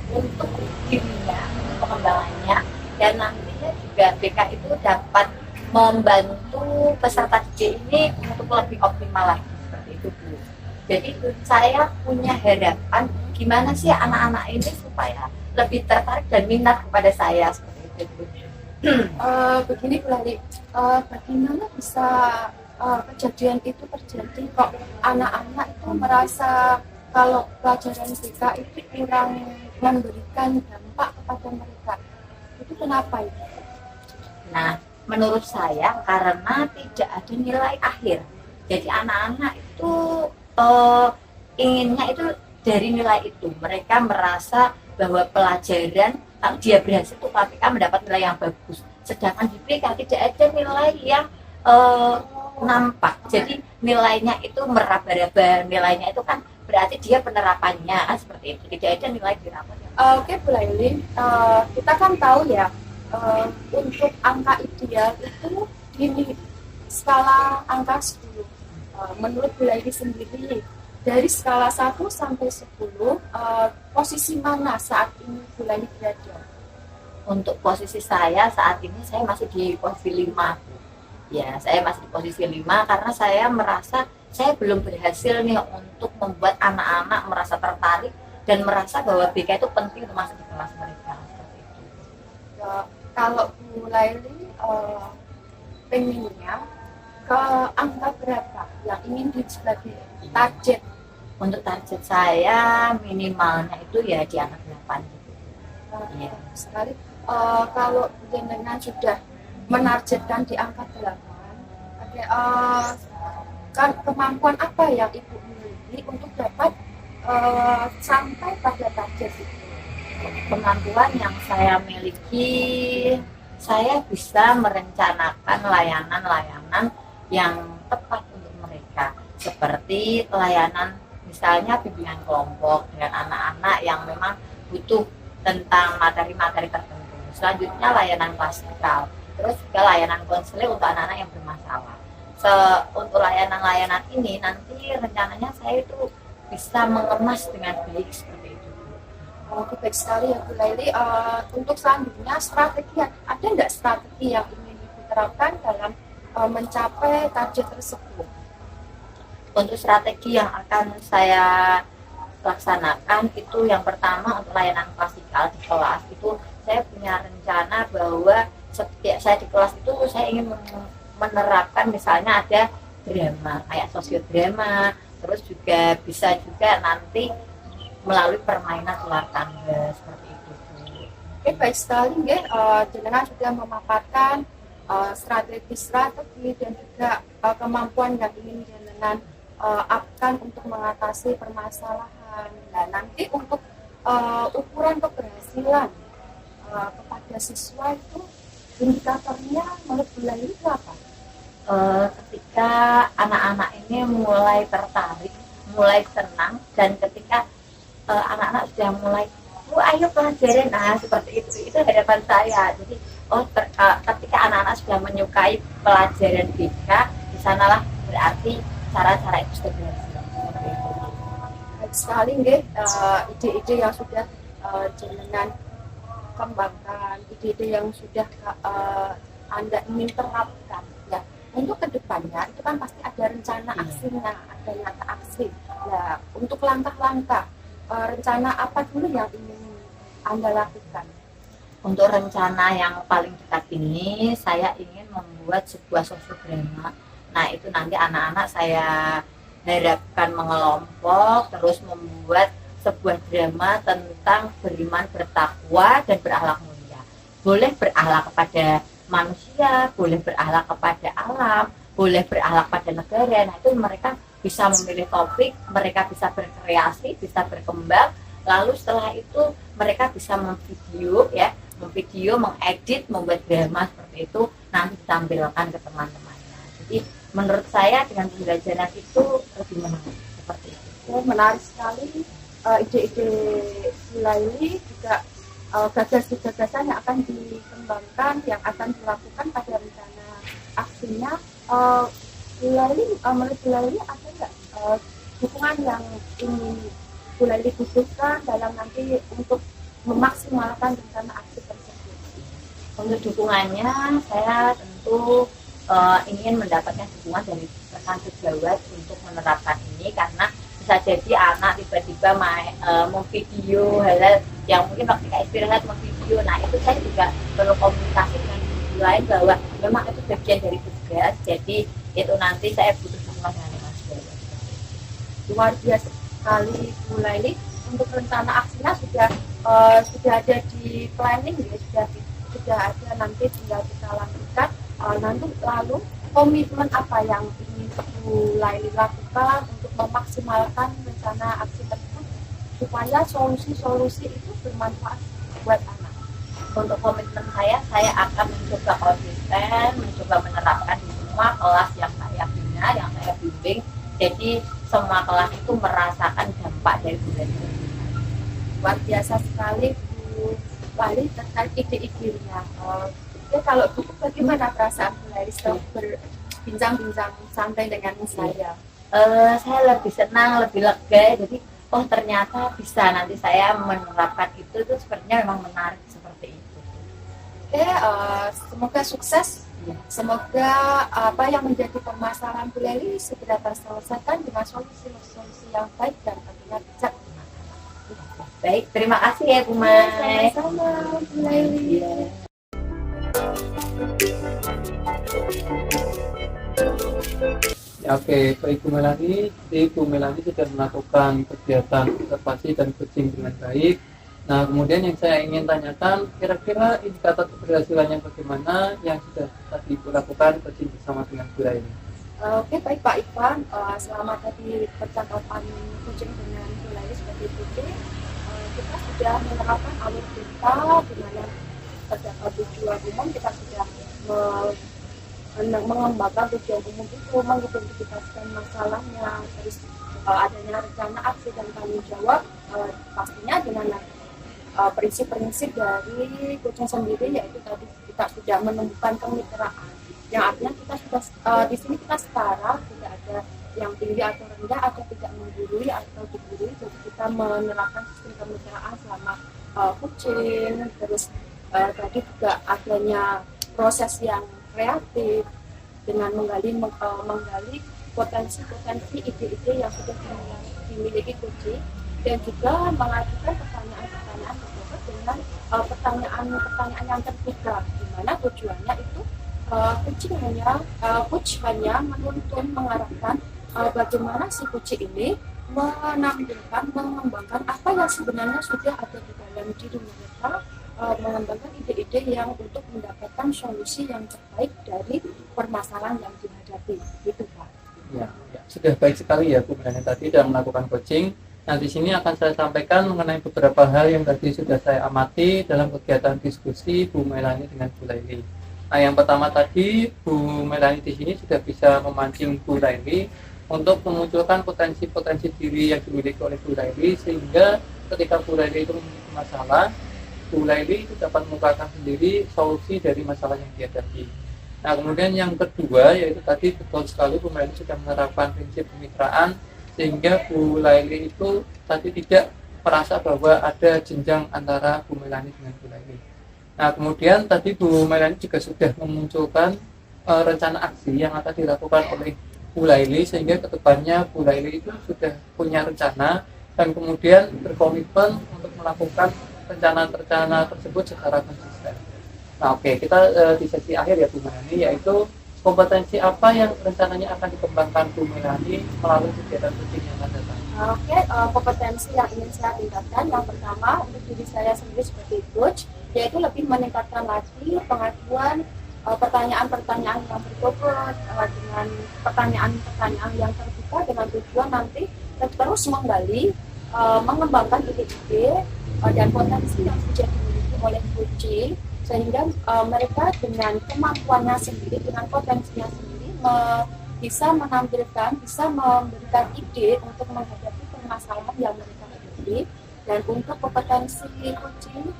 S1: untuk dirinya, untuk pengembangannya, dan nantinya juga BK itu dapat membantu peserta didik ini untuk lebih optimal lagi seperti itu Bu. Jadi saya punya harapan gimana sih anak-anak ini supaya lebih tertarik dan minat kepada saya seperti itu Bu.
S2: Begini Bu Lali, bagaimana bisa kejadian itu terjadi kok anak-anak itu merasa kalau pelajaran BK itu kurang memberikan dampak kepada mereka, itu kenapa itu?
S1: Nah, menurut saya karena tidak ada nilai akhir. Jadi anak-anak itu inginnya itu dari nilai itu. Mereka merasa bahwa pelajaran kalau dia berhasil itu KPK mendapat nilai yang bagus. Sedangkan di BK tidak ada nilai yang nampak. Jadi nilainya itu meraba-raba. Nilainya itu kan berarti dia penerapannya kan seperti itu. Tidak ada nilai di rapor.
S2: Oke Bu Laili, kita kan tahu ya untuk angka ideal itu di skala angka 10. Menurut Bu Laili sendiri dari skala 1 sampai 10 posisi mana saat ini Bu Laili berada?
S1: Untuk posisi saya saat ini saya masih di posisi 5. Ya, saya masih di posisi 5 karena saya merasa saya belum berhasil nih untuk membuat anak-anak merasa tertarik dan merasa bahwa BK itu penting untuk masuk di kelas mereka seperti itu.
S2: Kalau Bu Laili pengennya ke angka berapa yang ingin sebagai target?
S1: Untuk target saya minimalnya itu ya di angka 8 gitu. Iya.
S2: Sekali kalau jenengan sudah menargetkan di angka 8, kan kemampuan apa yang Ibu miliki untuk dapat sampai pada target itu?
S1: Kemampuan yang saya miliki, saya bisa merencanakan layanan-layanan yang tepat untuk mereka, seperti layanan misalnya bimbingan kelompok dengan anak-anak yang memang butuh tentang materi-materi tertentu. Selanjutnya layanan klasikal, terus juga layanan konseling untuk anak-anak yang bermasalah. Untuk layanan-layanan ini nanti rencananya saya itu bisa mengemas dengan baik seperti itu.
S2: Baik sekali ya Bu Laili. Untuk selanjutnya strategi, ada nggak strategi yang ingin diterapkan dalam mencapai target tersebut?
S1: Untuk strategi yang akan saya laksanakan itu yang pertama untuk layanan klasikal di kelas itu saya punya rencana bahwa setiap saya di kelas itu saya ingin menerapkan misalnya ada drama kayak sosiodrama, terus juga bisa juga nanti melalui permainan luar tangga seperti itu.
S2: Oke, baik sekali nggih, jenengan sudah memaparkan strategi dan juga kemampuan yang ingin jenengan apkan untuk mengatasi permasalahan. Nah, nanti untuk ukuran keberhasilan kepada siswa itu indikatornya menurut Bu Laili itu apa?
S1: Ketika anak-anak ini mulai tertarik, mulai senang, dan ketika anak-anak sudah mulai, ayo pelajarin, nah seperti itu harapan saya. Jadi, ketika anak-anak sudah menyukai pelajaran BK, di sanalah berarti cara-cara itu sudah berhasil.
S2: Baik sekali nggih, ide-ide yang sudah jenengan kembangkan, ide-ide yang sudah Anda ingin terapkan ya. Untuk kedepannya itu kan pasti ada rencana aksinya, ada nyata aksi. Ya, untuk langkah-langkah rencana apa dulu yang ingin Anda lakukan?
S1: Untuk rencana yang paling dekat ini, saya ingin membuat sebuah sosiodrama. Nah, itu nanti anak-anak saya harapkan mengelompok, terus membuat sebuah drama tentang beriman, bertakwa, dan berakhlak mulia. Boleh berakhlak kepada manusia, boleh berakhlak kepada alam, boleh berakhlak pada negara. Nah, itu mereka bisa memilih topik, mereka bisa berkreasi, bisa berkembang. Lalu setelah itu mereka bisa memvideo, mengedit, membuat drama seperti itu, nanti ditampilkan ke teman-temannya. Jadi menurut saya dengan pembelajaran itu lebih menarik seperti itu.
S2: Oh, menarik sekali ide-ide Laili juga, gagasan-gagasan yang akan dikembangkan, yang akan dilakukan pada rencana aksinya. Menurut Laili ada nggak dukungan yang ingin Laili khususkan dalam nanti untuk memaksimalkan rencana aksi tersebut?
S1: Untuk dukungannya, saya tentu ingin mendapatkan dukungan dari rekan sejawat untuk menerapkan ini, karena bisa jadi anak tiba-tiba mau video hal yang mungkin waktu istirahat mau video. Nah, itu saya juga perlu komunikasi dengan guru lain bahwa memang itu bagian dari tugas, jadi itu nanti saya butuh dukungan dari Mas Dewa.
S2: Luar biasa sekali Bu Laili. Untuk rencana aksinya sudah ada di planning ya, sudah ada, nanti tinggal kita lanjutkan. Lalu komitmen apa yang ingin Bu Laili lakukan untuk memaksimalkan rencana aksi tersebut supaya solusi-solusi itu bermanfaat buat anak?
S1: Untuk komitmen saya akan mencoba konsisten, mencoba menerapkan di semua kelas yang saya bina, yang saya bimbing. Jadi semua kelas itu merasakan dampak dari budaya.
S2: Luar biasa sekali Bu Laili terkait ide-idenya. Kalau buku, bagaimana perasaan Bu Laili setelah berbincang-bincang santai dengan saya?
S1: Saya lebih senang, lebih lega. Jadi ternyata bisa nanti saya menerapkan itu sepertinya memang menarik seperti itu.
S2: Semoga sukses.
S1: Ya.
S2: Semoga apa yang menjadi permasalahan Bu Laili segera terselesaikan dengan solusi yang baik dan tentunya bijak.
S1: Baik, terima kasih ya Bu Mai.
S2: Sama-sama Bu Laili.
S1: Ya.
S3: Ya, oke, baik Bu Melani. Bu Melani sudah melakukan kegiatan observasi dan coaching dengan baik. Nah, kemudian yang saya ingin tanyakan, kira-kira indikator keberhasilannya bagaimana yang sudah tadi Ibu lakukan coaching bersama dengan Bu Laili?
S2: Oke, baik Pak Ivan. Selama tadi percakapan coaching dengan Bu Laili seperti itu, kita sudah menerapkan alur kita di mana terdapat tujuan umum. Kita sudah mengembangkan tujuan umum itu, mengidentifikasikan masalahnya, terus adanya rencana aksi dan tanggung jawab, pastinya dengan prinsip-prinsip dari coaching sendiri, yaitu tadi kita sudah menemukan kemitraan, yang artinya kita sudah di sini kita setara, tidak ada yang tinggi atau rendah, atau tidak menggurui atau digurui. Jadi kita menerapkan sistem kemitraan selama coaching. Terus tadi juga adanya proses yang kreatif dengan menggali potensi ide-ide yang sudah dimiliki coaching, dan juga mengajukan pertanyaan-pertanyaan terkait dengan pertanyaan-pertanyaan yang terbuka, di mana tujuannya itu coach hanya menuntun, mengarahkan bagaimana si coach ini menampilkan, mengembangkan apa yang sebenarnya sudah ada di dalam diri mereka, mengembangkan ide-ide yang untuk mendapatkan solusi yang terbaik dari permasalahan yang dihadapi, gitu Pak.
S3: Ya, sudah baik sekali ya Bu Melani tadi dalam melakukan coaching. Nah, di sini akan saya sampaikan mengenai beberapa hal yang tadi sudah saya amati dalam kegiatan diskusi Bu Melani dengan Bu Laili. Nah, yang pertama tadi Bu Melani di sini sudah bisa memancing Bu Laili untuk memunculkan potensi-potensi diri yang dimiliki oleh Bu Laili, sehingga ketika Bu Laili itu memiliki masalah, Bu Laili itu dapat mengungkapkan sendiri solusi dari masalah yang dihadapi. Nah, kemudian yang kedua yaitu tadi betul sekali Bu Laili sudah menerapkan prinsip kemitraan, sehingga Bu Laili itu tadi tidak merasa bahwa ada jenjang antara Bu Melani dengan Bu Laili. Nah, kemudian tadi Bu Melani juga sudah memunculkan rencana aksi yang akan dilakukan oleh Bu Laili, sehingga kedepannya Bu Laili itu sudah punya rencana dan kemudian berkomitmen untuk melakukan rencana-rencana tersebut secara konsisten. Nah, oke, kita di sesi akhir ya Bu Melani, yaitu kompetensi apa yang rencananya akan dikembangkan Bu Melani melalui kegiatan coaching yang akan datang?
S2: Oke, kompetensi yang ingin saya tingkatkan yang pertama untuk diri saya sendiri sebagai coach, yaitu lebih meningkatkan lagi pengajuan pertanyaan-pertanyaan yang berbobot dengan pertanyaan-pertanyaan yang terbuka dengan tujuan nanti terus menggali, mengembangkan ide-ide dan potensi yang sudah dimiliki oleh coaching, sehingga mereka dengan kemampuannya sendiri, dengan potensinya sendiri bisa menampilkan, bisa memberikan ide untuk menghadapi permasalahan yang mereka hadapi. Dan untuk kompetensi coaching,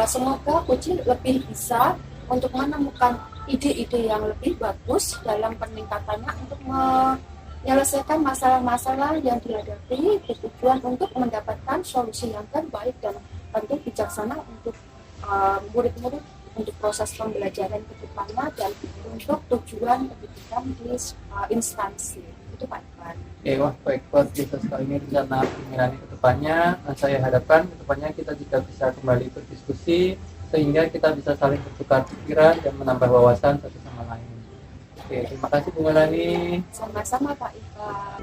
S2: semoga coaching lebih bisa untuk menemukan ide-ide yang lebih bagus dalam peningkatannya untuk menyelesaikan masalah-masalah yang dihadapi, bertujuan untuk mendapatkan solusi yang terbaik dan tentu bijaksana untuk murid-murid untuk proses pembelajaran ke depannya dan untuk tujuan pendidikan di instansi. Itu Pak Ivan.
S3: Wah, baik, buat kita sekali ini rencana Milani ke depannya. Saya harapkan ke depannya kita juga bisa kembali berdiskusi sehingga kita bisa saling bertukar pikiran dan menambah wawasan satu sama lain. Oke, terima kasih Bu Melani.
S2: Sama-sama Pak Ivan.